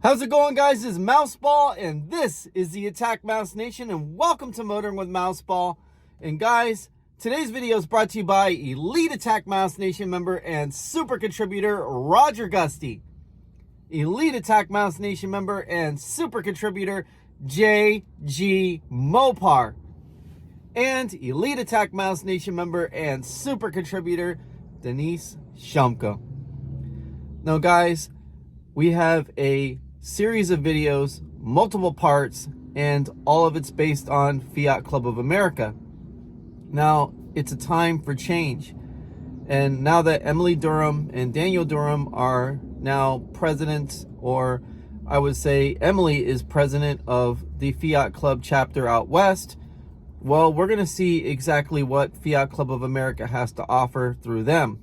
How's it going, guys? This is Mouseball, and this is the AttackMouse Nation, and welcome to Motoring with Mouseball. And guys, today's video is brought to you by Elite AttackMouse Nation member and super contributor Roger Gusty, Elite AttackMouse Nation member and super contributor JG Mopar, and Elite AttackMouse Nation member and super contributor Denise Shumko. Now, guys, we have a series of videos, multiple parts, and all of it's based on Fiat Club of America. Now, it's a time for change. And now that Emily Durham and Daniel Durham are now president, or I would say Emily is president of the Fiat Club chapter out west, well, we're going to see exactly what Fiat Club of America has to offer through them.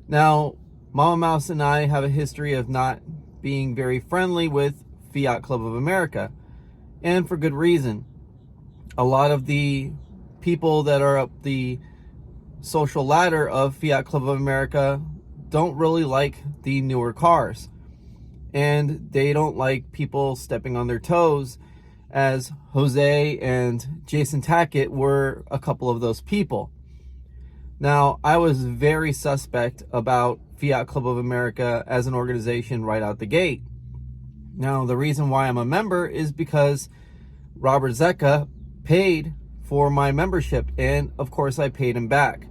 Now, Mama Mouse and I have a history of not being very friendly with Fiat Club of America, and for good reason. A lot of the people that are up the social ladder of Fiat Club of America don't really like the newer cars, and they don't like people stepping on their toes, as Jose and Jason Tackett were a couple of those people. Now, I was very suspect about Fiat Club of America as an organization right out the gate. Now, the reason why I'm a member is because Robert Zecca paid for my membership, and of course I paid him back.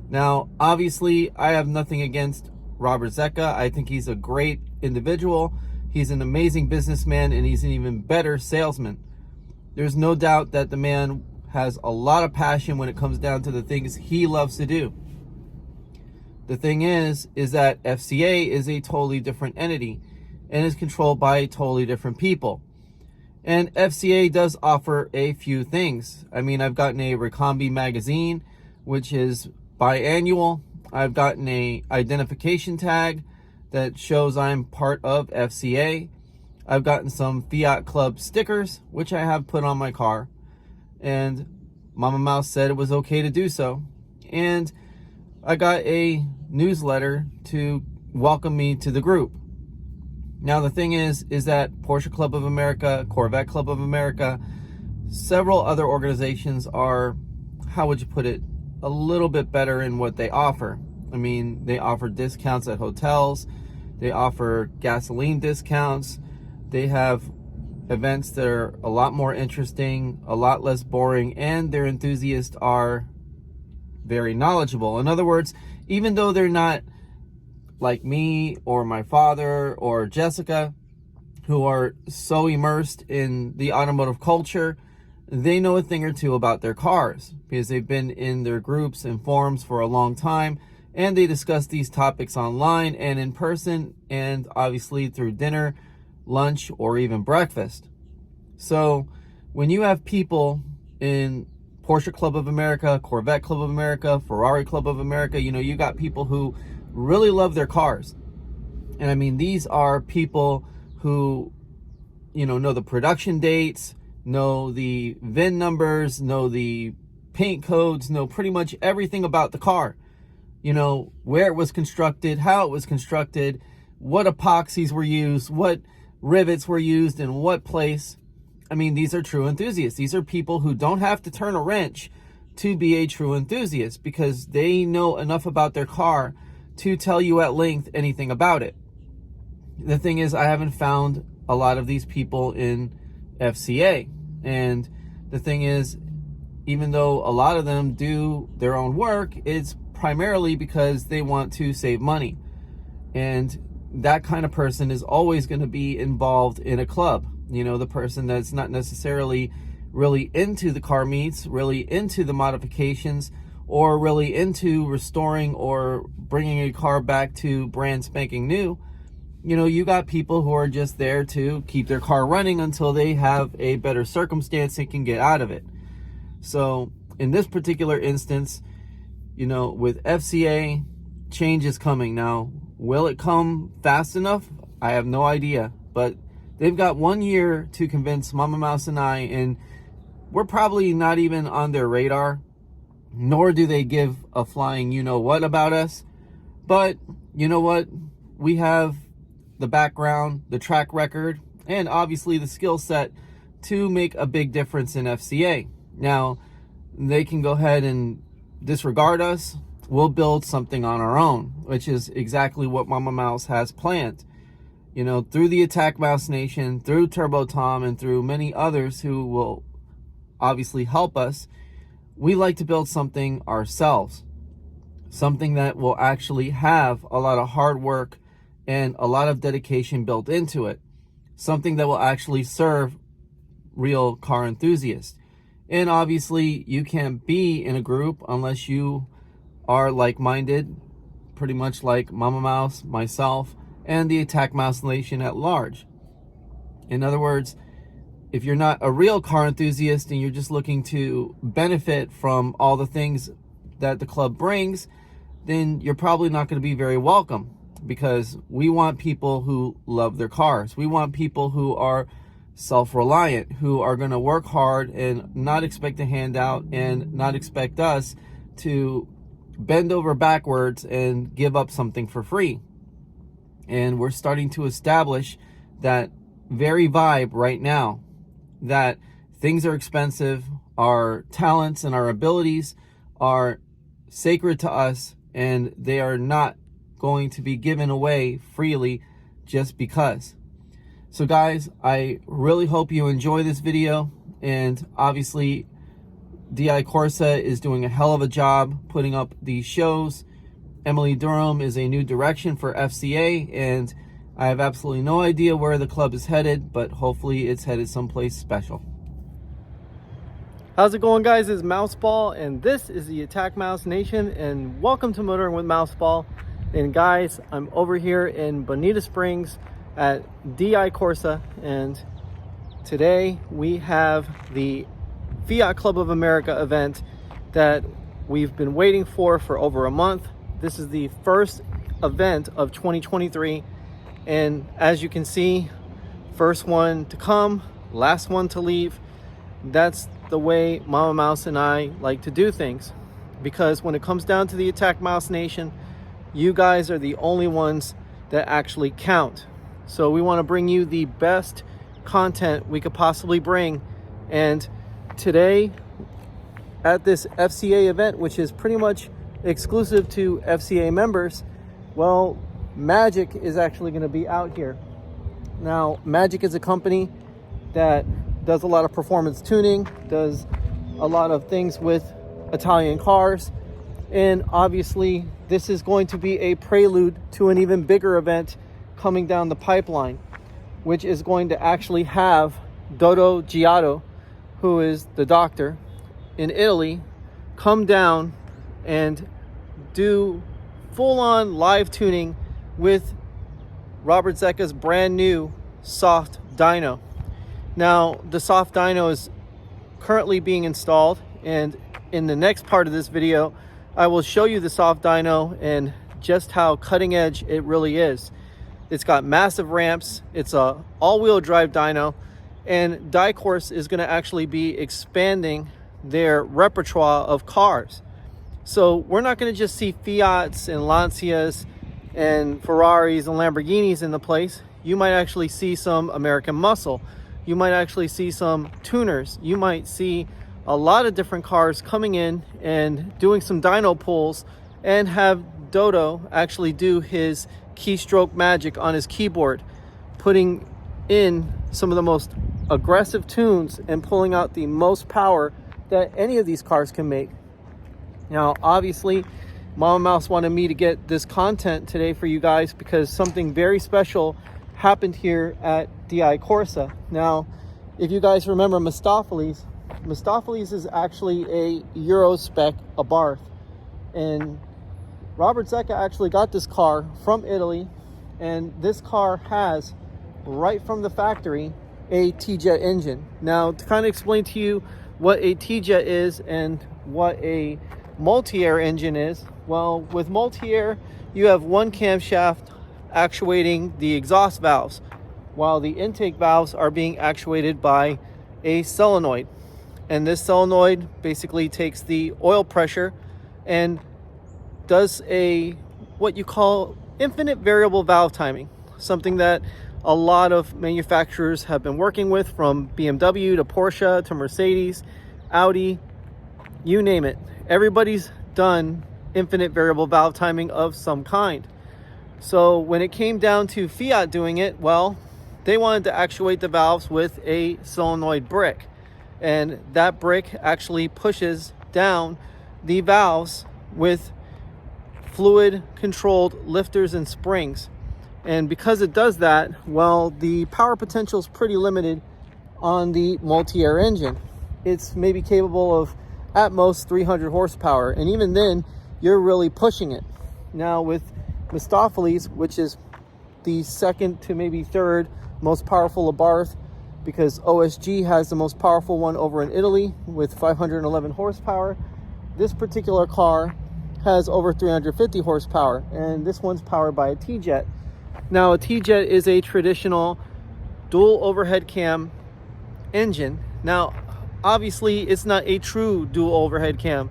Now, obviously, I have nothing against Robert Zecca. I think he's a great individual. He's an amazing businessman, and he's an even better salesman. There's no doubt that the man has a lot of passion when it comes down to the things he loves to do. The thing is that FCA is a totally different entity and is controlled by totally different people. And FCA does offer a few things. I mean, I've gotten a Recombi magazine, which is biannual. I've gotten a identification tag that shows I'm part of FCA. I've gotten some Fiat Club stickers, which I have put on my car. And Mama Mouse said it was okay to do so. And I got a newsletter to welcome me to the group. Now, the thing is that Porsche Club of America, Corvette Club of America, several other organizations are, how would you put it, a little bit better in what they offer. I mean, they offer discounts at hotels, they offer gasoline discounts, they have events that are a lot more interesting, a lot less boring, and their enthusiasts are very knowledgeable. In other words, even though they're not like me or my father or Jessica, who are so immersed in the automotive culture, they know a thing or two about their cars because they've been in their groups and forums for a long time, and they discuss these topics online and in person, and obviously through dinner, lunch, or even breakfast. So when you have people in Porsche Club of America, Corvette Club of America, Ferrari Club of America, you got people who really love their cars. And I mean, these are people who, know the production dates, know the VIN numbers, know the paint codes, know pretty much everything about the car. Where it was constructed, how it was constructed, what epoxies were used, what rivets were used in what place. I mean, these are true enthusiasts. These are people who don't have to turn a wrench to be a true enthusiast because they know enough about their car to tell you at length anything about it. The thing is, I haven't found a lot of these people in FCA. And the thing is, even though a lot of them do their own work, it's primarily because they want to save money. And that kind of person is always going to be involved in a club. The person that's not necessarily really into the car meets, really into the modifications, or really into restoring or bringing a car back to brand spanking new. You got people who are just there to keep their car running until they have a better circumstance and can get out of it. So in this particular instance, with FCA, change is coming. Now, will it come fast enough? I have no idea, but they've got 1 year to convince Mama Mouse and I, and we're probably not even on their radar, nor do they give a flying you-know-what about us. But you know what? We have the background, the track record, and obviously the skill set to make a big difference in FCA. Now, they can go ahead and disregard us. We'll build something on our own, which is exactly what Mama Mouse has planned. You know, through the AttackMouse Nation, through Turbo Tom, and through many others who will obviously help us, we like to build something ourselves. Something that will actually have a lot of hard work and a lot of dedication built into it. Something that will actually serve real car enthusiasts. And obviously, you can't be in a group unless you are like-minded, pretty much like Mama Mouse, myself, and the AttackMouse Nation at large. In other words, if you're not a real car enthusiast and you're just looking to benefit from all the things that the club brings, then you're probably not going to be very welcome, because we want people who love their cars. We want people who are self-reliant, who are going to work hard and not expect a handout and not expect us to bend over backwards and give up something for free. And we're starting to establish that very vibe right now, that things are expensive, our talents and our abilities are sacred to us, and they are not going to be given away freely just because. So guys, I really hope you enjoy this video, and obviously Dicorse is doing a hell of a job putting up these shows. Emily Durham is a new direction for FCA, and I have absolutely no idea where the club is headed, but hopefully it's headed someplace special. How's it going, guys? It's Mouseball, and this is the AttackMouse Nation, and welcome to Motoring with Mouseball. And guys, I'm over here in Bonita Springs at Dicorse, and today we have the Fiat Club of America event that we've been waiting for over a month. This is the first event of 2023, and as you can see, first one to come, last one to leave. That's the way Mama Mouse and I like to do things, because when it comes down to the AttackMouse Nation, you guys are the only ones that actually count. So we want to bring you the best content we could possibly bring, and today at this FCA event, which is pretty much exclusive to FCA members, well, Magic is actually going to be out here. Now, Magic is a company that does a lot of performance tuning, does a lot of things with Italian cars, and obviously this is going to be a prelude to an even bigger event coming down the pipeline, which is going to actually have Dodo Giotto, who is the doctor in Italy, come down and do full-on live tuning with Robert Zecca's brand new soft dyno. Now, the soft dyno is currently being installed, and in the next part of this video, I will show you the soft dyno and just how cutting edge it really is. It's got massive ramps, it's a all-wheel drive dyno, and Dicorse is going to actually be expanding their repertoire of cars. So we're not going to just see Fiats and Lancias and Ferraris and Lamborghinis in the place. You might actually see some American muscle. You might actually see some tuners. You might see a lot of different cars coming in and doing some dyno pulls, and have Dodo actually do his keystroke magic on his keyboard, putting in some of the most aggressive tunes and pulling out the most power that any of these cars can make. Now, obviously, Mama Mouse wanted me to get this content today for you guys because something very special happened here at Dicorse. Now, if you guys remember Moustapheles is actually a Euro spec Abarth, and Robert Zecca actually got this car from Italy, and this car has, right from the factory, a T-Jet engine. Now, to kind of explain to you what a T-Jet is and what a multi-air engine is, well, with multi-air, you have one camshaft actuating the exhaust valves, while the intake valves are being actuated by a solenoid. And this solenoid basically takes the oil pressure and does a what you call infinite variable valve timing. something that a lot of manufacturers have been working with, from BMW to Porsche to Mercedes, Audi, you name it. Everybody's done infinite variable valve timing of some kind. So when it came down to Fiat doing it, well, they wanted to actuate the valves with a solenoid brick, and that brick actually pushes down the valves with fluid controlled lifters and springs. And because it does that, well, the power potential is pretty limited on the multi-air engine. It's maybe capable of at most 300 horsepower, and even then you're really pushing it. Now with Mouseball, which is the second to maybe third most powerful Abarth, because OSG has the most powerful one over in Italy with 511 horsepower, this particular car has over 350 horsepower, and this one's powered by a T-Jet. Now, a T-Jet is a traditional dual overhead cam engine. Now, obviously, it's not a true dual overhead cam.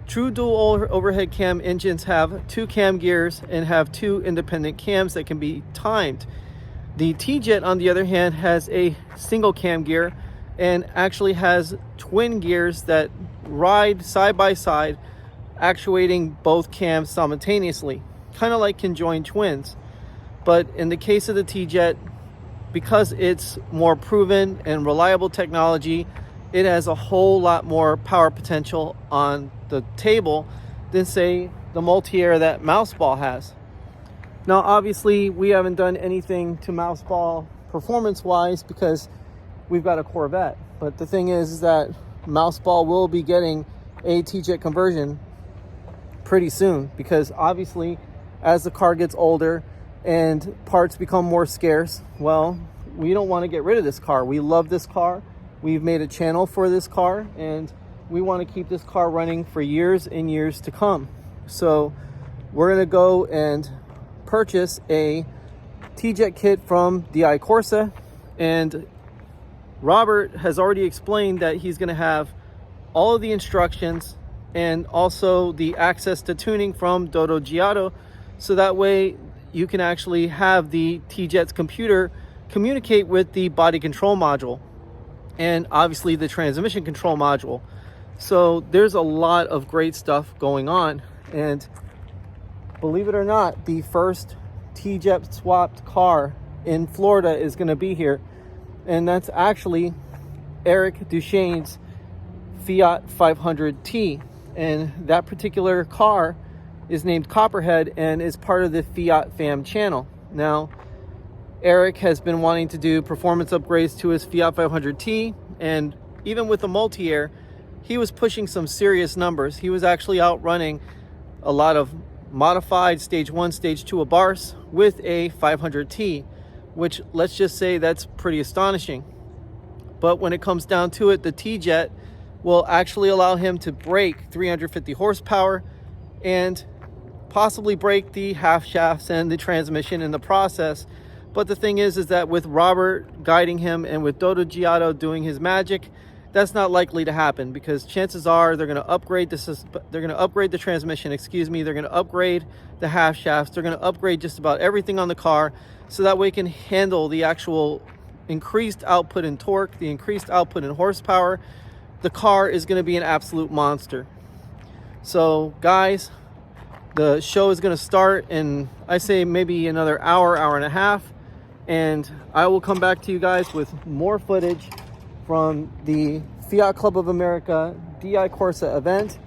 True dual overhead cam engines have 2 cam gears and have 2 independent cams that can be timed. The T-Jet, on the other hand, has a single cam gear and actually has twin gears that ride side by side, actuating both cams simultaneously, kind of like conjoined twins. But in the case of the T-Jet, because it's more proven and reliable technology, it has a whole lot more power potential on the table than, say, the multi-air that Mouseball has. Now, obviously, we haven't done anything to Mouseball performance-wise because we've got a Corvette. But the thing is that Mouseball will be getting a T-Jet conversion pretty soon, because obviously, as the car gets older and parts become more scarce, well, we don't want to get rid of this car. We love this car. We've made a channel for this car, and we want to keep this car running for years and years to come. So we're going to go and purchase a T-Jet kit from Dicorse, and Robert has already explained that he's going to have all of the instructions and also the access to tuning from Dodo Giotto, so that way you can actually have the T-Jet's computer communicate with the body control module and obviously the transmission control module. So there's a lot of great stuff going on, and believe it or not, the first T-Jet swapped car in Florida is going to be here, and that's actually Eric Duchesne's Fiat 500T, and that particular car is named Copperhead and is part of the Fiat fam channel. Now, Eric has been wanting to do performance upgrades to his Fiat 500T, and even with the multi-air, he was pushing some serious numbers. He was actually outrunning a lot of modified stage 1, stage 2 Abarths with a 500T, which, let's just say, that's pretty astonishing. But when it comes down to it, the T-Jet will actually allow him to break 350 horsepower and possibly break the half shafts and the transmission in the process. But the thing is that with Robert guiding him and with Dodo Giotto doing his magic, that's not likely to happen, because chances are they're going to upgrade the transmission, they're going to upgrade the half shafts, they're going to upgrade just about everything on the car, so that way it can handle the actual increased output in torque, the increased output in horsepower. The car is going to be an absolute monster. So guys, the show is going to start in, I say, maybe another hour, hour and a half, and I will come back to you guys with more footage from the Fiat Club of America Dicorse event.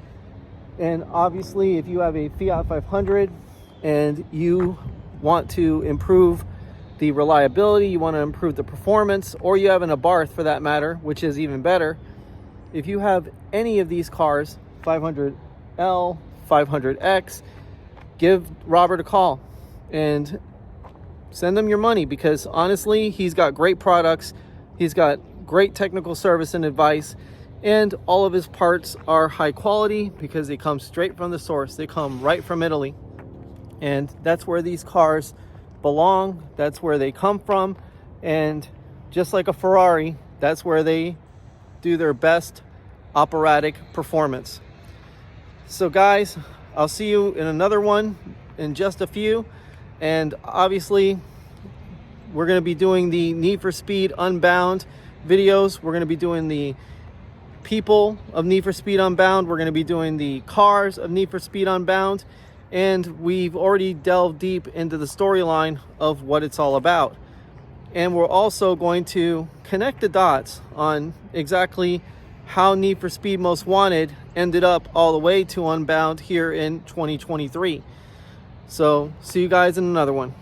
And obviously, if you have a Fiat 500 and you want to improve the reliability, you want to improve the performance, or you have an Abarth for that matter, which is even better, if you have any of these cars, 500L, 500X, give Robert a call and send him your money, because honestly, he's got great products, he's got great technical service and advice, and all of his parts are high quality because they come straight from the source. They come right from Italy, and that's where these cars belong, that's where they come from. And just like a Ferrari, that's where they do their best operatic performance. So guys, I'll see you in another one in just a few. And obviously, We're going to be doing the Need for Speed Unbound videos. We're going to be doing the people of Need for Speed Unbound. We're going to be doing the cars of Need for Speed Unbound. And we've already delved deep into the storyline of what it's all about. And we're also going to connect the dots on exactly how Need for Speed Most Wanted ended up all the way to Unbound here in 2023. So see you guys in another one.